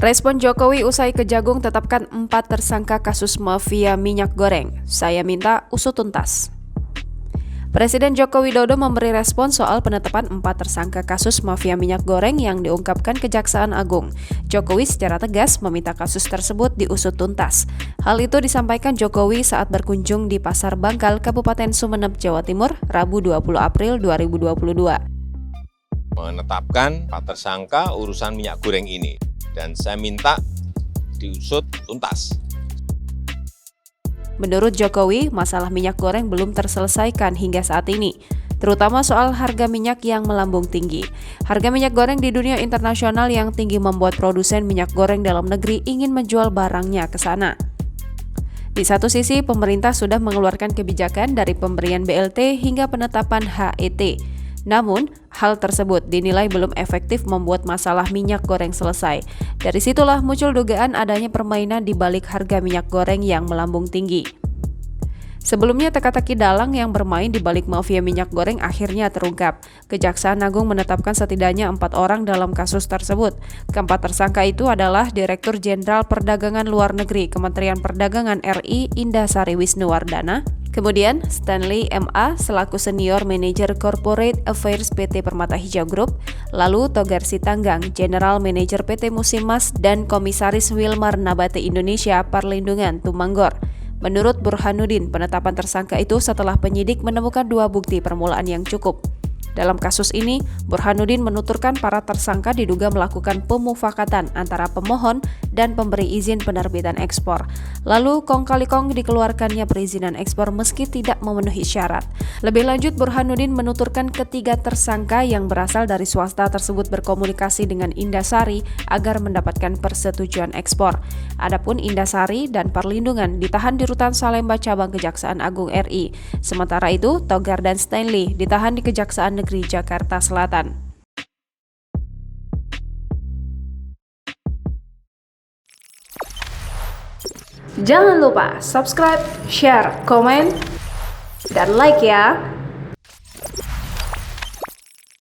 Respon Jokowi usai Kejagung tetapkan 4 tersangka kasus mafia minyak goreng. Saya minta usut tuntas. Presiden Joko Widodo memberi respon soal penetapan 4 tersangka kasus mafia minyak goreng yang diungkapkan Kejaksaan Agung. Jokowi secara tegas meminta kasus tersebut diusut tuntas. Hal itu disampaikan Jokowi saat berkunjung di Pasar Bangkal, Kabupaten Sumeneb, Jawa Timur, Rabu 20 April 2022. Menetapkan 4 tersangka urusan minyak goreng ini. Dan saya minta diusut tuntas. Menurut Jokowi, masalah minyak goreng belum terselesaikan hingga saat ini, terutama soal harga minyak yang melambung tinggi. Harga minyak goreng di dunia internasional yang tinggi membuat produsen minyak goreng dalam negeri ingin menjual barangnya ke sana. Di satu sisi, pemerintah sudah mengeluarkan kebijakan dari pemberian BLT hingga penetapan HET. Namun, hal tersebut dinilai belum efektif membuat masalah minyak goreng selesai. Dari situlah muncul dugaan adanya permainan di balik harga minyak goreng yang melambung tinggi. Sebelumnya, teka-teki dalang yang bermain di balik mafia minyak goreng akhirnya terungkap. Kejaksaan Agung menetapkan setidaknya 4 orang dalam kasus tersebut. Keempat tersangka itu adalah Direktur Jenderal Perdagangan Luar Negeri Kementerian Perdagangan RI Indasari Wisnuwardana, kemudian Stanley M.A. selaku Senior Manager Corporate Affairs PT Permata Hijau Group, lalu Togar Sitanggang, General Manager PT Musimas, dan Komisaris Wilmar Nabati Indonesia Perlindungan Tumanggor. Menurut Burhanuddin, penetapan tersangka itu setelah penyidik menemukan 2 bukti permulaan yang cukup. Dalam kasus ini, Burhanuddin menuturkan para tersangka diduga melakukan pemufakatan antara pemohon dan pemberi izin penerbitan ekspor. Lalu kong kali kong dikeluarkannya perizinan ekspor meski tidak memenuhi syarat. Lebih lanjut, Burhanuddin menuturkan ketiga tersangka yang berasal dari swasta tersebut berkomunikasi dengan Indasari agar mendapatkan persetujuan ekspor. Adapun Indasari dan Perlindungan ditahan di Rutan Salemba Cabang Kejaksaan Agung RI. Sementara itu, Togar dan Stanley ditahan di Kejaksaan Negeri Jakarta Selatan. Jangan lupa subscribe, share, komen, dan like ya!